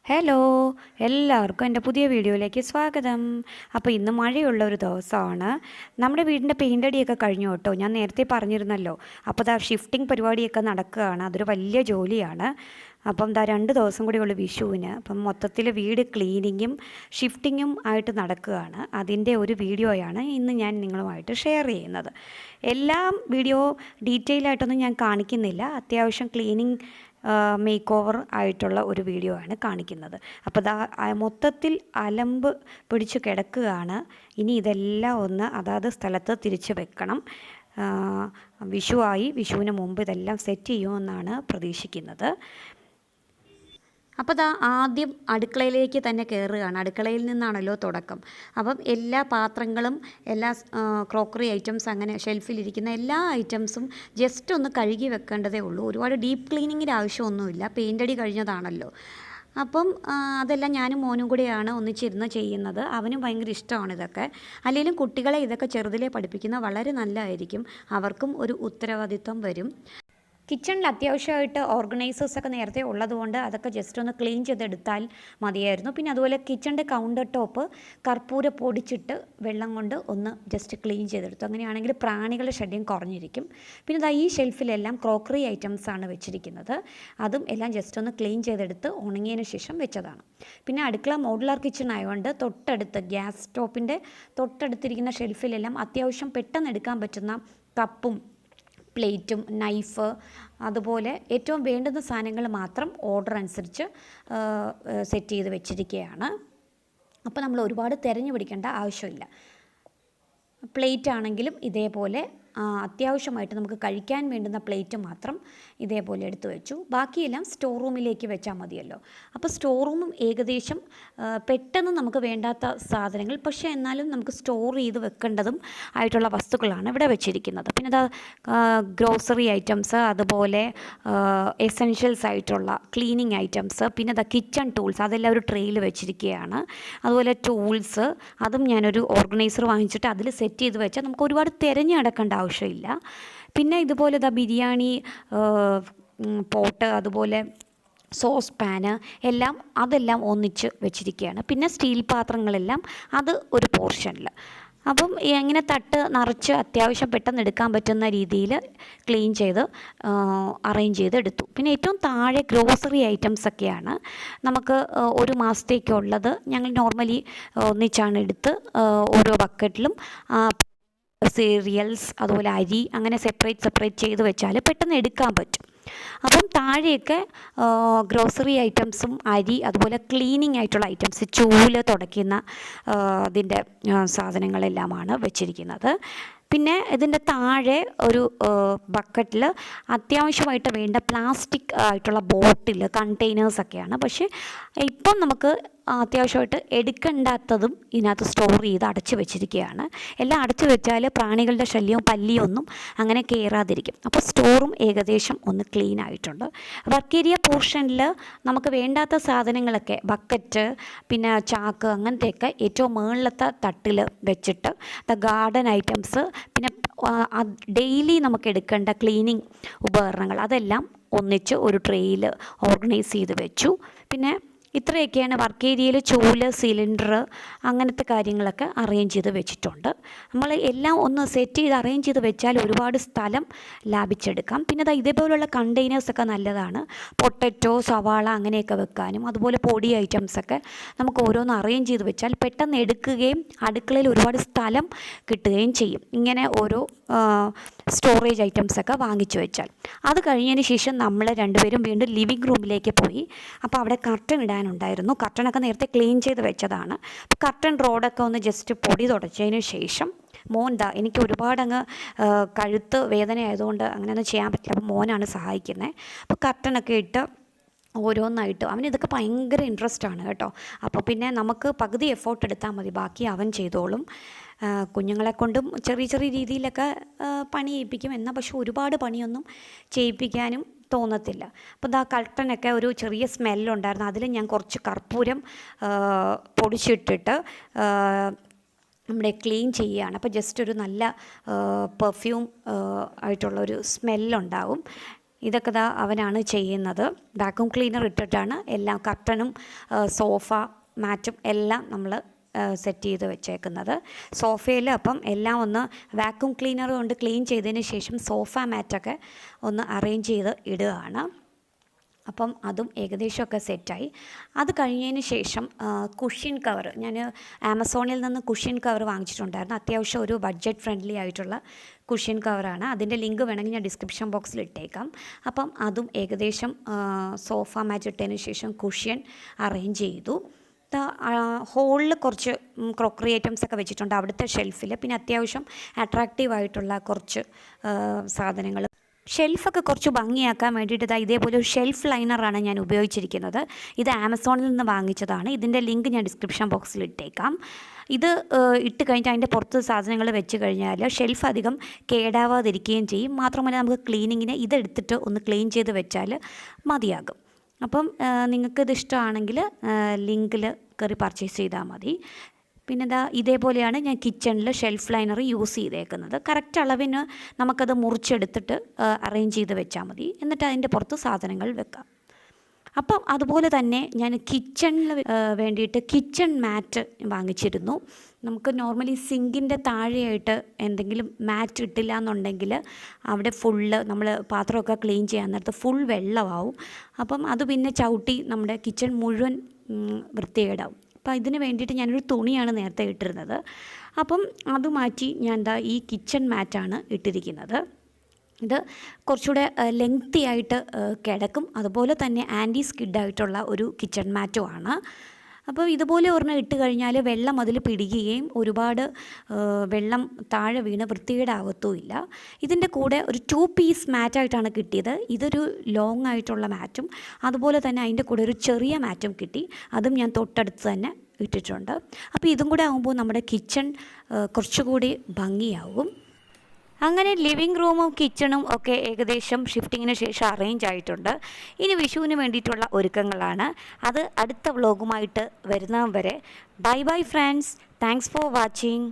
Hello, എല്ലാവർക്കും എൻ്റെ പുതിയ വീഡിയോയിലേക്ക് സ്വാഗതം. അപ്പോൾ ഇന്ന് മഴയുള്ള ഒരു ദിവസമാണ്. നമ്മുടെ വീടിൻ്റെ പെയിൻ്റ് അടിയൊക്കെ കഴിഞ്ഞു കേട്ടോ. ഞാൻ നേരത്തെ പറഞ്ഞിരുന്നല്ലോ. അപ്പോൾ ദാ ഷിഫ്റ്റിംഗ് പരിപാടിയൊക്കെ നടക്കുകയാണ്. അതൊരു വലിയ ജോലിയാണ്. അപ്പം ദാ 2 ദിവസം കൂടി ഉള്ളു വിഷുവിന്. അപ്പം മൊത്തത്തിൽ വീട് ക്ലീനിങ്ങും ഷിഫ്റ്റിങ്ങും ആയിട്ട് നടക്കുകയാണ്. അതിൻ്റെ ഒരു വീഡിയോയാണ് ഇന്ന് ഞാൻ നിങ്ങളുമായിട്ട് ഷെയർ ചെയ്യുന്നത്. എല്ലാം വീഡിയോ ഡീറ്റെയിൽ ആയിട്ടൊന്നും ഞാൻ കാണിക്കുന്നില്ല. അത്യാവശ്യം ക്ലീനിങ് മേക്ക് ഓവർ ആയിട്ടുള്ള ഒരു വീഡിയോ ആണ് കാണിക്കുന്നത്. അപ്പോൾ മൊത്തത്തിൽ അലമ്പ് പിടിച്ച് കിടക്കുകയാണ്. ഇനി ഇതെല്ലാം ഒന്ന് അതാത് സ്ഥലത്ത് തിരിച്ച് വെക്കണം. വിഷുവിന് മുമ്പ് ഇതെല്ലാം സെറ്റ് ചെയ്യുമെന്നാണ് പ്രതീക്ഷിക്കുന്നത്. അപ്പോൾ ആദ്യം അടുക്കളയിലേക്ക് തന്നെ കയറുകയാണ്. അടുക്കളയിൽ നിന്നാണല്ലോ തുടക്കം. അപ്പം എല്ലാ പാത്രങ്ങളും എല്ലാ ക്രോക്കറി ഐറ്റംസ് അങ്ങനെ ഷെൽഫിലിരിക്കുന്ന എല്ലാ ഐറ്റംസും ജസ്റ്റ് ഒന്ന് കഴുകി വെക്കേണ്ടതേ ഉള്ളൂ. ഒരുപാട് ഡീപ്പ് ക്ലീനിങ്ങിൻ്റെ ആവശ്യമൊന്നുമില്ല. പെയിൻ്റ് അടി കഴിഞ്ഞതാണല്ലോ. അപ്പം അതെല്ലാം ഞാനും മോനും കൂടെയാണ് ഒന്നിച്ചിരുന്ന് ചെയ്യുന്നത്. അവനും ഭയങ്കര ഇഷ്ടമാണ് ഇതൊക്കെ. അല്ലെങ്കിലും കുട്ടികളെ ഇതൊക്കെ ചെറുതിലേ പഠിപ്പിക്കുന്നത് വളരെ നല്ലതായിരിക്കും. അവർക്കും ഒരു ഉത്തരവാദിത്വം വരും. കിച്ചണിൽ അത്യാവശ്യമായിട്ട് ഓർഗനൈസേഴ്സൊക്കെ നേരത്തെ ഉള്ളതുകൊണ്ട് അതൊക്കെ ജസ്റ്റ് ഒന്ന് ക്ലീൻ ചെയ്തെടുത്താൽ മതിയായിരുന്നു. പിന്നെ അതുപോലെ കിച്ചണിൻ്റെ കൗണ്ടർ ടോപ്പ് കർപ്പൂര പൊടിച്ചിട്ട് വെള്ളം കൊണ്ട് ഒന്ന് ജസ്റ്റ് ക്ലീൻ ചെയ്തെടുത്തു. അങ്ങനെയാണെങ്കിൽ പ്രാണികളുടെ ശല്യം കുറഞ്ഞിരിക്കും. പിന്നെ ഈ ഷെൽഫിലെല്ലാം ക്രോക്കറി ഐറ്റംസാണ് വെച്ചിരിക്കുന്നത്. അതും എല്ലാം ജസ്റ്റ് ഒന്ന് ക്ലീൻ ചെയ്തെടുത്ത് ഉണങ്ങിയതിന് ശേഷം വെച്ചതാണ്. പിന്നെ അടുക്കള മോഡുലാർ കിച്ചൺ ആയതുകൊണ്ട് തൊട്ടടുത്ത് ഗ്യാസ് സ്റ്റോപ്പിൻ്റെ തൊട്ടടുത്തിരിക്കുന്ന ഷെൽഫിലെല്ലാം അത്യാവശ്യം പെട്ടെന്ന് എടുക്കാൻ പറ്റുന്ന കപ്പും പ്ലേറ്റും നൈഫ് അതുപോലെ ഏറ്റവും വേണ്ടുന്ന സാധനങ്ങൾ മാത്രം ഓർഡർ അനുസരിച്ച് സെറ്റ് ചെയ്ത് വെച്ചിരിക്കുകയാണ്. അപ്പോൾ നമ്മൾ ഒരുപാട് തിരഞ്ഞു പിടിക്കേണ്ട ആവശ്യമില്ല. പ്ലേറ്റ് ആണെങ്കിലും ഇതേപോലെ അത്യാവശ്യമായിട്ട് നമുക്ക് കഴിക്കാൻ വേണ്ടുന്ന പ്ലേറ്റ് മാത്രം ഇതേപോലെ എടുത്തു വെച്ചു. ബാക്കിയെല്ലാം സ്റ്റോർ റൂമിലേക്ക് വെച്ചാൽ മതിയല്ലോ. അപ്പോൾ സ്റ്റോർ റൂമും ഏകദേശം പെട്ടെന്ന് നമുക്ക് വേണ്ടാത്ത സാധനങ്ങൾ പക്ഷേ എന്നാലും നമുക്ക് സ്റ്റോർ ചെയ്ത് വെക്കേണ്ടതും ആയിട്ടുള്ള വസ്തുക്കളാണ് ഇവിടെ വെച്ചിരിക്കുന്നത്. പിന്നെ ഗ്രോസറി ഐറ്റംസ് അതുപോലെ എസെൻഷ്യൽസ് ആയിട്ടുള്ള ക്ലീനിങ് ഐറ്റംസ് പിന്നെ കിച്ചൺ ടൂൾസ് അതെല്ലാം ഒരു ട്രേയിൽ വെച്ചിരിക്കുകയാണ്. അതുപോലെ ടൂൾസ് അതും ഞാനൊരു ഓർഗനൈസർ വാങ്ങിച്ചിട്ട് അതിൽ സെറ്റ് ചെയ്ത് വെച്ചാൽ നമുക്ക് ഒരുപാട് തിരഞ്ഞു നടക്കേണ്ട ആവശ്യമില്ല. പിന്നെ ഇതുപോലെ ബിരിയാണി പോട്ട് അതുപോലെ സോസ് പാന് അതെല്ലാം ഒന്നിച്ച് വെച്ചിരിക്കുകയാണ്. പിന്നെ സ്റ്റീൽ പാത്രങ്ങളെല്ലാം അത് ഒരു പോർഷനിൽ. അപ്പം ഇങ്ങനെ തട്ട് നിറച്ച് അത്യാവശ്യം പെട്ടെന്ന് എടുക്കാൻ പറ്റുന്ന രീതിയിൽ ക്ലീൻ ചെയ്ത് അറേഞ്ച് ചെയ്ത് എടുത്തു. പിന്നെ ഏറ്റവും താഴെ ഗ്രോസറി ഐറ്റംസൊക്കെയാണ് നമുക്ക് ഒരു മാസത്തേക്കുള്ളത്. ഞങ്ങൾ നോർമലി ഒന്നിച്ചാണ് എടുത്ത് ഓരോ ബക്കറ്റിലും സീരിയൽസ് അതുപോലെ അരി അങ്ങനെ സെപ്പറേറ്റ് ചെയ്ത് വെച്ചാൽ പെട്ടെന്ന് എടുക്കാൻ പറ്റും. അപ്പം താഴെയൊക്കെ ഗ്രോസറി ഐറ്റംസും അരി അതുപോലെ ക്ലീനിങ് ആയിട്ടുള്ള ഐറ്റംസ് ചൂല് തുടയ്ക്കുന്ന അതിൻ്റെ സാധനങ്ങളെല്ലാമാണ് വെച്ചിരിക്കുന്നത്. പിന്നെ ഇതിൻ്റെ താഴെ ഒരു ബക്കറ്റിൽ അത്യാവശ്യമായിട്ട് വേണ്ട പ്ലാസ്റ്റിക് ആയിട്ടുള്ള ബോട്ടിൽ കണ്ടെയ്നേഴ്സൊക്കെയാണ്. പക്ഷേ ഇപ്പം നമുക്ക് അത്യാവശ്യമായിട്ട് എടുക്കേണ്ടാത്തതും ഇതിനകത്ത് സ്റ്റോർ ചെയ്ത് അടച്ചു വെച്ചിരിക്കുകയാണ്. എല്ലാം അടച്ചു വെച്ചാൽ പ്രാണികളുടെ ശല്യവും പല്ലിയൊന്നും അങ്ങനെ കയറാതിരിക്കും. അപ്പോൾ സ്റ്റോറും ഏകദേശം ഒന്ന് ക്ലീൻ ആയിട്ടുണ്ട്. വർക്ക് ഏരിയ പോർഷനിൽ നമുക്ക് വേണ്ടാത്ത സാധനങ്ങളൊക്കെ ബക്കറ്റ് പിന്നെ ചാക്ക് അങ്ങനത്തെയൊക്കെ ഏറ്റവും മുകളിലത്തെ തട്ടിൽ വെച്ചിട്ട് ഗാർഡൻ ഐറ്റംസ് പിന്നെ ഡെയിലി നമുക്ക് എടുക്കേണ്ട ക്ലീനിങ് ഉപകരണങ്ങൾ അതെല്ലാം ഒന്നിച്ച് ഒരു ട്രേയിൽ ഓർഗനൈസ് ചെയ്ത് വെച്ചു. പിന്നെ ഇത്രയൊക്കെയാണ് വർക്ക് ഏരിയയിൽ ചൂല് സിലിണ്ടർ അങ്ങനത്തെ കാര്യങ്ങളൊക്കെ അറേഞ്ച് ചെയ്ത് വെച്ചിട്ടുണ്ട്. നമ്മൾ എല്ലാം ഒന്ന് സെറ്റ് ചെയ്ത് അറേഞ്ച് ചെയ്ത് വെച്ചാൽ ഒരുപാട് സ്ഥലം ലാഭിച്ചെടുക്കാം. പിന്നെ ഇതേപോലുള്ള കണ്ടെയ്നേഴ്സൊക്കെ നല്ലതാണ്. പൊട്ടറ്റോ സവാള അങ്ങനെയൊക്കെ വെക്കാനും അതുപോലെ പൊടി ഐറ്റംസൊക്കെ നമുക്ക് ഓരോന്ന് അറേഞ്ച് ചെയ്ത് വെച്ചാൽ പെട്ടെന്ന് എടുക്കുകയും അടുക്കളയിൽ ഒരുപാട് സ്ഥലം കിട്ടുകയും ചെയ്യും. ഇങ്ങനെ ഓരോ സ്റ്റോറേജ് ഐറ്റംസൊക്കെ വാങ്ങിച്ചു വെച്ചാൽ. അത് കഴിഞ്ഞതിന് ശേഷം നമ്മൾ രണ്ടുപേരും വീണ്ടും ലിവിങ് റൂമിലേക്ക് പോയി. അപ്പോൾ അവിടെ കർട്ടൻ ഇടാനുണ്ടായിരുന്നു. കർട്ടനൊക്കെ നേരത്തെ ക്ലീൻ ചെയ്ത് വെച്ചതാണ്. അപ്പോൾ കർട്ടൻ റോഡൊക്കെ ഒന്ന് ജസ്റ്റ് പൊടി തുടച്ചതിന് ശേഷം എനിക്ക് ഒരുപാടങ്ങ് കഴുത്ത് വേദന ആയതുകൊണ്ട് അങ്ങനെയൊന്നും ചെയ്യാൻ പറ്റില്ല. അപ്പോൾ മോനാണ് സഹായിക്കുന്നത്. അപ്പോൾ കർട്ടനൊക്കെ ഇട്ട് ഓരോന്നായിട്ട് അവനിതൊക്കെ ഭയങ്കര ഇൻട്രസ്റ്റ് ആണ് കേട്ടോ. അപ്പോൾ പിന്നെ നമുക്ക് പകുതി എഫേർട്ട് എടുത്താൽ മതി, ബാക്കി അവൻ ചെയ്തോളും. കുഞ്ഞുങ്ങളെ കൊണ്ടും ചെറിയ രീതിയിലൊക്കെ പണി ചെയ്യിപ്പിക്കും. എന്നാൽ പക്ഷെ ഒരുപാട് പണിയൊന്നും ചെയ്യിപ്പിക്കാനും തോന്നത്തില്ല. അപ്പോൾ കർട്ടനൊക്കെ ഒരു ചെറിയ സ്മെല്ലുണ്ടായിരുന്നു. അതിൽ ഞാൻ കുറച്ച് കർപ്പൂരം പൊടിച്ചിട്ടിട്ട് നമ്മുടെ ക്ലീൻ ചെയ്യുകയാണ്. അപ്പോൾ ജസ്റ്റ് ഒരു നല്ല പെർഫ്യൂം ആയിട്ടുള്ളൊരു സ്മെല്ലുണ്ടാവും. ഇതൊക്കെ ദാ അവനാണ് ചെയ്യുന്നത്. വാക്യൂം ക്ലീനർ ഇട്ടിട്ടാണ് എല്ലാം കർട്ടനും സോഫ മാറ്റും എല്ലാം നമ്മൾ സെറ്റ് ചെയ്ത് വെച്ചേക്കുന്നത്. സോഫയിൽ അപ്പം എല്ലാം ഒന്ന് വാക്യൂം ക്ലീനർ കൊണ്ട് ക്ലീൻ ചെയ്തതിന് ശേഷം സോഫ മാറ്റൊക്കെ ഒന്ന് അറേഞ്ച് ചെയ്ത് ഇടുകയാണ്. അപ്പം അതും ഏകദേശമൊക്കെ സെറ്റായി. അത് കഴിഞ്ഞതിന് ശേഷം കുഷ്യൻ കവർ ഞാൻ ആമസോണിൽ നിന്ന് കുഷ്യൻ കവർ വാങ്ങിച്ചിട്ടുണ്ടായിരുന്നു. അത്യാവശ്യം ഒരു ബഡ്ജറ്റ് ഫ്രണ്ട്ലി ആയിട്ടുള്ള കുഷ്യൻ കവറാണ്. അതിൻ്റെ ലിങ്ക് വേണമെങ്കിൽ ഞാൻ ഡിസ്ക്രിപ്ഷൻ ബോക്സിൽ ഇട്ടേക്കാം. അപ്പം അതും ഏകദേശം സോഫ മാറ്റ് ഇട്ടതിന് ശേഷം കുഷ്യൻ അറേഞ്ച് ചെയ്തു. ഹോളിൽ കുറച്ച് ക്രോക്കറി ഐറ്റംസ് ഒക്കെ വെച്ചിട്ടുണ്ട് അവിടുത്തെ ഷെൽഫിൽ. പിന്നെ അത്യാവശ്യം അട്രാക്റ്റീവായിട്ടുള്ള കുറച്ച് സാധനങ്ങൾ ഷെൽഫൊക്കെ കുറച്ച് ഭംഗിയാക്കാൻ വേണ്ടിയിട്ട് ഇതേപോലെ ഒരു ഷെൽഫ് ലൈനറാണ് ഞാൻ ഉപയോഗിച്ചിരിക്കുന്നത്. ഇത് ആമസോണിൽ നിന്ന് വാങ്ങിച്ചതാണ്. ഇതിൻ്റെ ലിങ്ക് ഞാൻ ഡിസ്ക്രിപ്ഷൻ ബോക്സിൽ ഇട്ടേക്കാം. ഇത് ഇട്ട് കഴിഞ്ഞിട്ട് അതിൻ്റെ പുറത്ത് സാധനങ്ങൾ വെച്ച് കഴിഞ്ഞാൽ ഷെൽഫ് അധികം കേടാവാതിരിക്കുകയും ചെയ്യും. മാത്രമല്ല നമുക്ക് ക്ലീനിങ്ങിന് ഇതെടുത്തിട്ട് ഒന്ന് ക്ലീൻ ചെയ്ത് വെച്ചാൽ മതിയാകും. അപ്പം നിങ്ങൾക്കിത് ഇഷ്ടമാണെങ്കിൽ ലിങ്കിൽ കയറി പർച്ചേസ് ചെയ്താൽ മതി. പിന്നെ ഇതേപോലെയാണ് ഞാൻ കിച്ചണിൽ ഷെൽഫ് ലൈനർ യൂസ് ചെയ്തേക്കുന്നത്. കറക്റ്റ് അളവിന് നമുക്കത് മുറിച്ചെടുത്തിട്ട് അറേഞ്ച് ചെയ്ത് വെച്ചാൽ മതി. എന്നിട്ട് അതിൻ്റെ പുറത്ത് സാധനങ്ങൾ വെക്കാം. അപ്പം അതുപോലെ തന്നെ ഞാൻ കിച്ചണിൽ വേണ്ടിയിട്ട് കിച്ചൺ മാറ്റ് വാങ്ങിച്ചിരുന്നു. നമുക്ക് നോർമലി സിങ്കിൻ്റെ താഴെയായിട്ട് എന്തെങ്കിലും മാറ്റ് ഇട്ടില്ല എന്നുണ്ടെങ്കിൽ അവിടെ ഫുള്ള് നമ്മൾ പാത്രമൊക്കെ ക്ലീൻ ചെയ്യാൻ നേരത്ത് ഫുൾ വെള്ളമാവും. അപ്പം അത് പിന്നെ ചവിട്ടി നമ്മുടെ കിച്ചൺ മുഴുവൻ വൃത്തികേടാവും. അപ്പോൾ ഇതിന് വേണ്ടിയിട്ട് ഞാനൊരു തുണിയാണ് നേരത്തെ ഇട്ടിരുന്നത്. അപ്പം അത് മാറ്റി ഞാൻ ഈ കിച്ചൺ മാറ്റാണ് ഇട്ടിരിക്കുന്നത്. ഇത് കുറച്ചുകൂടെ ലെങ്തി ആയിട്ട് കിടക്കും. അതുപോലെ തന്നെ ആൻറ്റി സ്കിഡായിട്ടുള്ള ഒരു കിച്ചൺ മാറ്റുമാണ്. അപ്പോൾ ഇതുപോലെ ഒരെണ്ണം ഇട്ട് കഴിഞ്ഞാൽ വെള്ളം അതിൽ പിടിക്കുകയും ഒരുപാട് വെള്ളം താഴെ വീണ് വൃത്തികേടാകത്തുമില്ല. ഇതിൻ്റെ കൂടെ ഒരു 2 പീസ് മാറ്റായിട്ടാണ് കിട്ടിയത്. ഇതൊരു ലോങ് ആയിട്ടുള്ള മാറ്റും അതുപോലെ തന്നെ അതിൻ്റെ കൂടെ ഒരു ചെറിയ മാറ്റും കിട്ടി. അതും ഞാൻ തൊട്ടടുത്ത് തന്നെ ഇട്ടിട്ടുണ്ട്. അപ്പോൾ ഇതും കൂടെ ആകുമ്പോൾ നമ്മുടെ കിച്ചൺ കുറച്ചുകൂടി ഭംഗിയാവും. അങ്ങനെ ലിവിങ് റൂമും കിച്ചണും ഒക്കെ ഏകദേശം ഷിഫ്റ്റിങ്ങിന് ശേഷം അറേഞ്ച് ആയിട്ടുണ്ട്. ഇനി വിഷുവിന് വേണ്ടിയിട്ടുള്ള ഒരുക്കങ്ങളാണ്. അത് അടുത്ത വ്ളോഗുമായിട്ട് വരുന്നവരെ bye bye friends. Thanks for watching.